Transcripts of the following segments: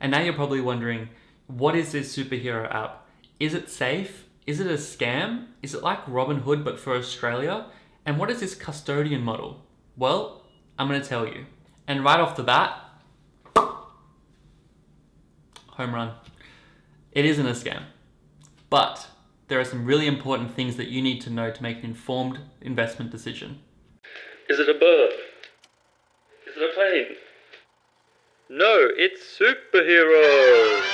And now you're probably wondering, what is this superhero app? Is it safe? Is it a scam? Is it like Robinhood but for Australia? And what is this custodian model? Well, I'm going to tell you. And right off the bat, home run. It isn't a scam. But there are some really important things that you need to know to make an informed investment decision. Is it a bird? Is it a plane? No, it's superheroes!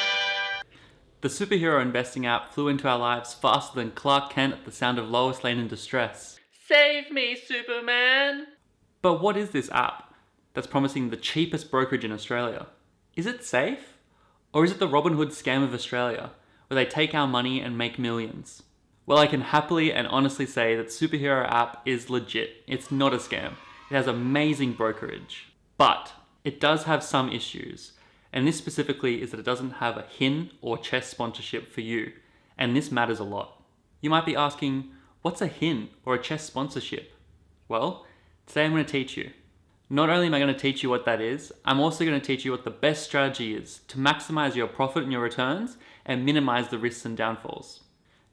The superhero investing app flew into our lives faster than Clark Kent at the sound of Lois Lane in distress. Save me, Superman! But what is this app that's promising the cheapest brokerage in Australia? Is it safe? Or is it the Robinhood scam of Australia, where they take our money and make millions? Well, I can happily and honestly say that Superhero app is legit. It's not a scam. It has amazing brokerage. But it does have some issues. And this specifically is that it doesn't have a HIN or chess sponsorship for you. And this matters a lot. You might be asking, what's a HIN or a chess sponsorship? Well, today I'm going to teach you. Not only am I going to teach you what that is, I'm also going to teach you what the best strategy is to maximize your profit and your returns and minimize the risks and downfalls.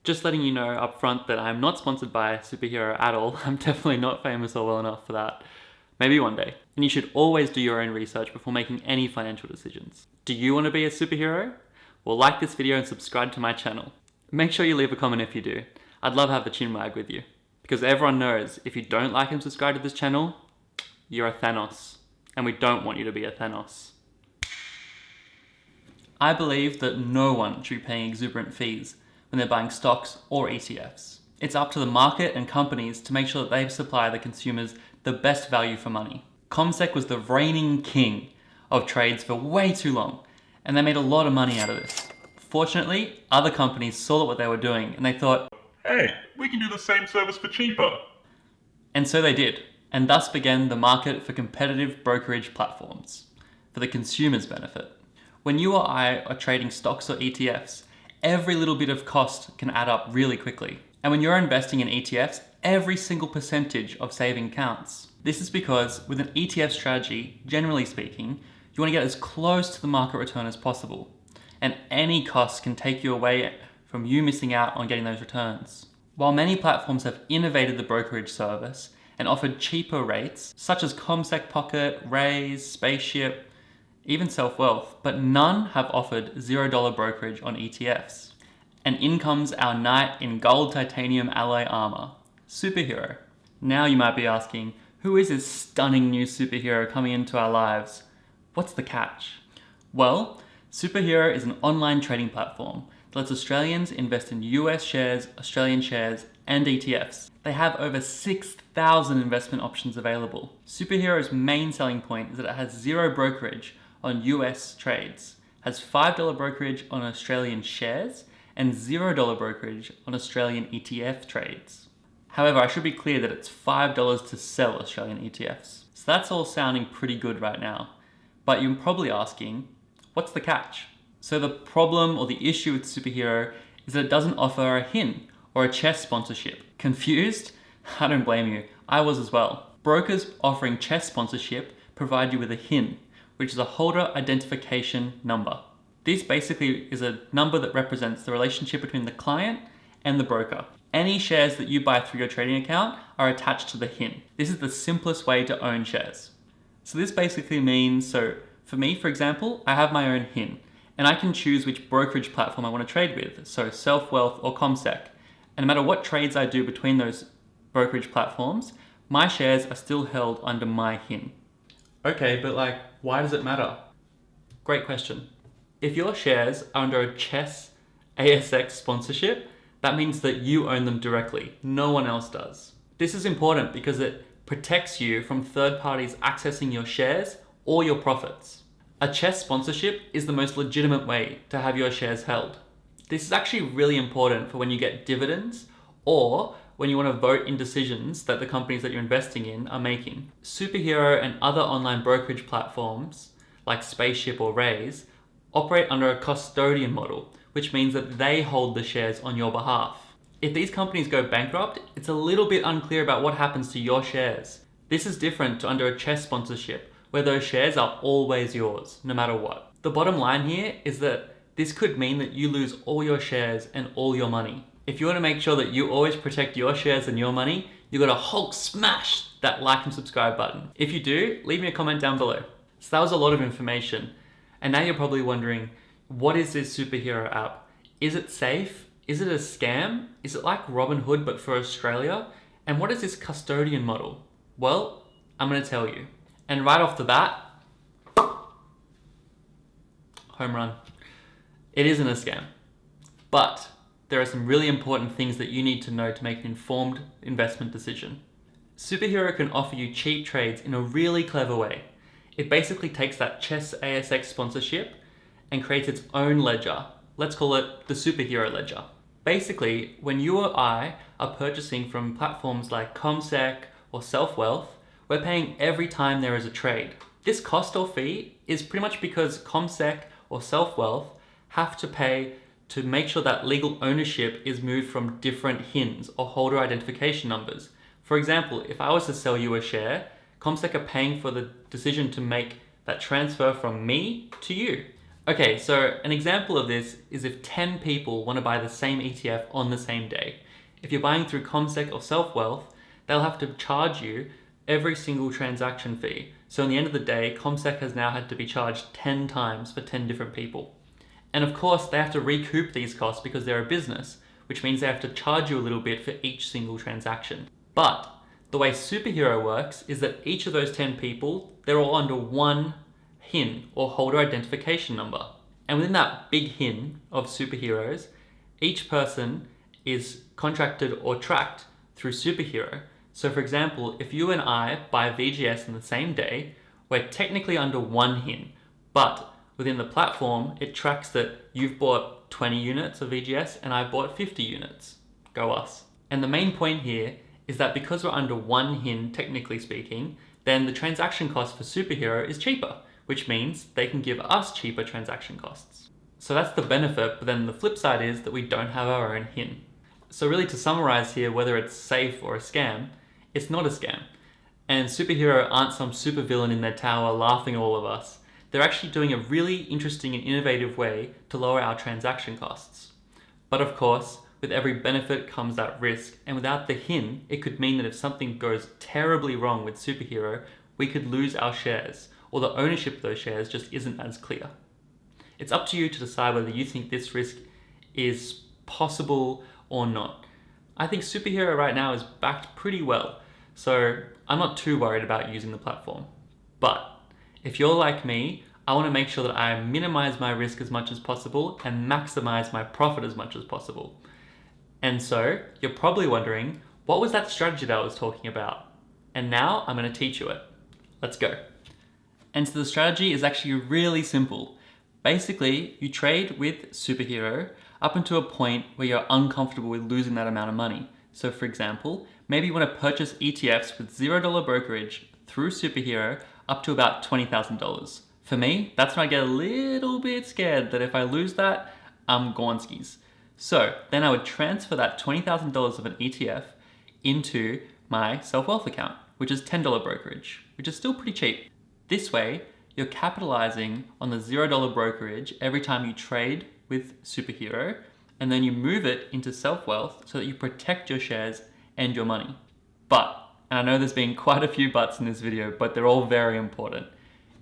Just letting you know up front that I'm not sponsored by Superhero at all. I'm definitely not famous or well enough for that. Maybe one day. And you should always do your own research before making any financial decisions. Do you want to be a superhero? Well, like this video and subscribe to my channel. Make sure you leave a comment if you do. I'd love to have a chin wag with you. Because everyone knows if you don't like and subscribe to this channel, you're a Thanos. And we don't want you to be a Thanos. I believe that no one should be paying exuberant fees when they're buying stocks or ETFs. It's up to the market and companies to make sure that they supply the consumers the best value for money. CommSec was the reigning king of trades for way too long, and they made a lot of money out of this. Fortunately, other companies saw what they were doing and they thought, hey, we can do the same service for cheaper. And so they did, and thus began the market for competitive brokerage platforms for the consumer's benefit. When you or I are trading stocks or ETFs, every little bit of cost can add up really quickly. And when you're investing in ETFs, every single percentage of saving counts. This is because with an ETF strategy, generally speaking, you want to get as close to the market return as possible. And any cost can take you away from you missing out on getting those returns. While many platforms have innovated the brokerage service and offered cheaper rates, such as CommSec Pocket, Raise, Spaceship, even Self-Wealth, but none have offered $0 brokerage on ETFs. And in comes our knight in gold titanium alloy armor, Superhero. Now you might be asking, who is this stunning new superhero coming into our lives? What's the catch? Well, Superhero is an online trading platform that lets Australians invest in US shares, Australian shares, and ETFs. They have over 6,000 investment options available. Superhero's main selling point is that it has zero brokerage on US trades, has $5 brokerage on Australian shares, and $0 brokerage on Australian ETF trades. However, I should be clear that it's $5 to sell Australian ETFs. So that's all sounding pretty good right now. But you're probably asking, what's the catch? So the problem or the issue with Superhero is that it doesn't offer a HIN or a chess sponsorship. Confused? I don't blame you. I was as well. Brokers offering chess sponsorship provide you with a HIN, which is a holder identification number. This basically is a number that represents the relationship between the client and the broker. Any shares that you buy through your trading account are attached to the HIN. This is the simplest way to own shares. So this basically means, so for me, for example, I have my own HIN and I can choose which brokerage platform I want to trade with, so Self-Wealth or CommSec. And no matter what trades I do between those brokerage platforms, my shares are still held under my HIN. Okay, but why does it matter? Great question. If your shares are under a Chess ASX sponsorship, that means that you own them directly. No one else does. This is important because it protects you from third parties accessing your shares or your profits. A Chess sponsorship is the most legitimate way to have your shares held. This is actually really important for when you get dividends or when you want to vote in decisions that the companies that you're investing in are making. Superhero and other online brokerage platforms like Spaceship or Raise operate under a custodian model, which means that they hold the shares on your behalf. If these companies go bankrupt, it's a little bit unclear about what happens to your shares. This is different to under a chess sponsorship, where those shares are always yours, no matter what. The bottom line here is that this could mean that you lose all your shares and all your money. If you want to make sure that you always protect your shares and your money, you got to Hulk smash that like and subscribe button. If you do, leave me a comment down below. So that was a lot of information. And now you're probably wondering, what is this superhero app? Is it safe? Is it a scam? Is it like Robinhood but for Australia? And what is this custodian model? Well, I'm going to tell you. And right off the bat, home run. It isn't a scam. But there are some really important things that you need to know to make an informed investment decision. Superhero can offer you cheap trades in a really clever way. It basically takes that Chess ASX sponsorship and creates its own ledger. Let's call it the superhero ledger. Basically, when you or I are purchasing from platforms like CommSec or SelfWealth, we're paying every time there is a trade. This cost or fee is pretty much because CommSec or SelfWealth have to pay to make sure that legal ownership is moved from different HINs or holder identification numbers. For example, if I was to sell you a share, CommSec are paying for the decision to make that transfer from me to you. Okay, so an example of this is if 10 people want to buy the same ETF on the same day. If you're buying through CommSec or SelfWealth, they'll have to charge you every single transaction fee. So in the end of the day, CommSec has now had to be charged 10 times for 10 different people. And of course, they have to recoup these costs because they're a business, which means they have to charge you a little bit for each single transaction. But the way Superhero works is that each of those 10 people, they're all under one HIN or holder identification number. And within that big HIN of superheroes, each person is contracted or tracked through Superhero. So for example, if you and I buy VGS on the same day, we're technically under one HIN, but within the platform, it tracks that you've bought 20 units of VGS and I bought 50 units. Go us. And the main point here is that because we're under one HIN, technically speaking, then the transaction cost for Superhero is cheaper, which means they can give us cheaper transaction costs. So that's the benefit, but then the flip side is that we don't have our own HIN. So really to summarize here, whether it's safe or a scam, it's not a scam. And Superhero aren't some supervillain in their tower laughing at all of us. They're actually doing a really interesting and innovative way to lower our transaction costs. But of course, with every benefit comes that risk, and without the HIN, it could mean that if something goes terribly wrong with Superhero, we could lose our shares, or the ownership of those shares just isn't as clear. It's up to you to decide whether you think this risk is possible or not. I think Superhero right now is backed pretty well, so I'm not too worried about using the platform. But if you're like me, I want to make sure that I minimize my risk as much as possible and maximize my profit as much as possible. And so you're probably wondering, what was that strategy that I was talking about? And now I'm going to teach you it. Let's go. And so the strategy is actually really simple. Basically, you trade with Superhero up until a point where you're uncomfortable with losing that amount of money. So for example, maybe you want to purchase ETFs with $0 brokerage through Superhero up to about $20,000. For me, that's when I get a little bit scared that if I lose that, I'm gonskis. So then I would transfer that $20,000 of an ETF into my SelfWealth account, which is $10 brokerage, which is still pretty cheap. This way, you're capitalizing on the $0 brokerage every time you trade with Superhero, and then you move it into SelfWealth so that you protect your shares and your money. But, and I know there's been quite a few buts in this video, but they're all very important.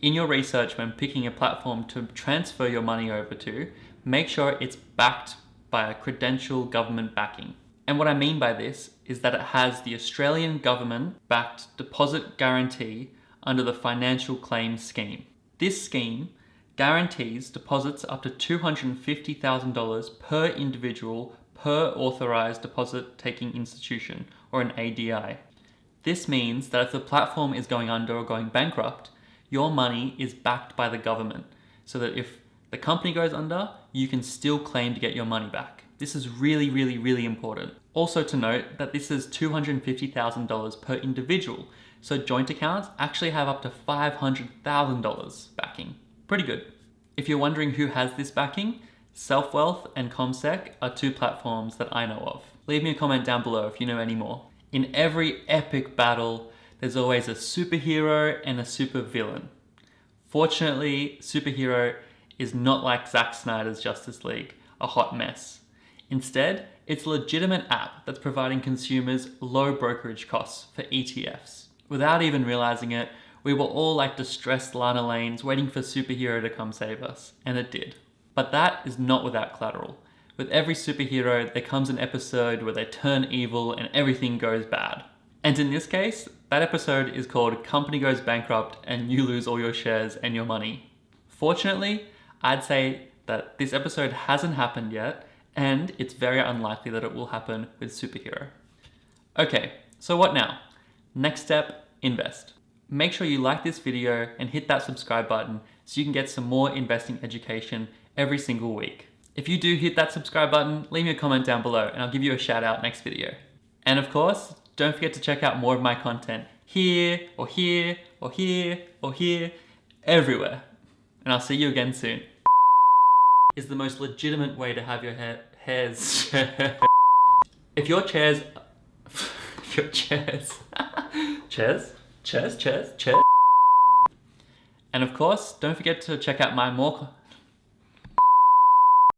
In your research when picking a platform to transfer your money over to, make sure it's backed by a credential government backing. And what I mean by this is that it has the Australian government backed deposit guarantee under the Financial Claims Scheme. This scheme guarantees deposits up to $250,000 per individual per authorized deposit taking institution, or an ADI. This means that if the platform is going under or going bankrupt, your money is backed by the government, so that if the company goes under, you can still claim to get your money back. This is really, really, really important. Also to note that this is $250,000 per individual, so joint accounts actually have up to $500,000 backing. Pretty good. If you're wondering who has this backing, SelfWealth and CommSec are two platforms that I know of. Leave me a comment down below if you know any more. In every epic battle, there's always a superhero and a supervillain. Fortunately, Superhero is not like Zack Snyder's Justice League, a hot mess. Instead, it's a legitimate app that's providing consumers low brokerage costs for ETFs. Without even realizing it, we were all like distressed Lana Lanes waiting for superhero to come save us, and it did. But that is not without collateral. With every superhero, there comes an episode where they turn evil and everything goes bad. And in this case, that episode is called Company Goes Bankrupt and You Lose All Your Shares and Your Money. Fortunately, I'd say that this episode hasn't happened yet, and it's very unlikely that it will happen with Superhero. Okay, so what now? Next step, invest. Make sure you like this video and hit that subscribe button so you can get some more investing education every single week. If you do hit that subscribe button, leave me a comment down below and I'll give you a shout out next video. And of course, don't forget to check out more of my content here, or here, or here, or here, everywhere. And I'll see you again soon. Is the most legitimate way to have your hairs. If your chairs. Chairs. And of course, don't forget to check out my more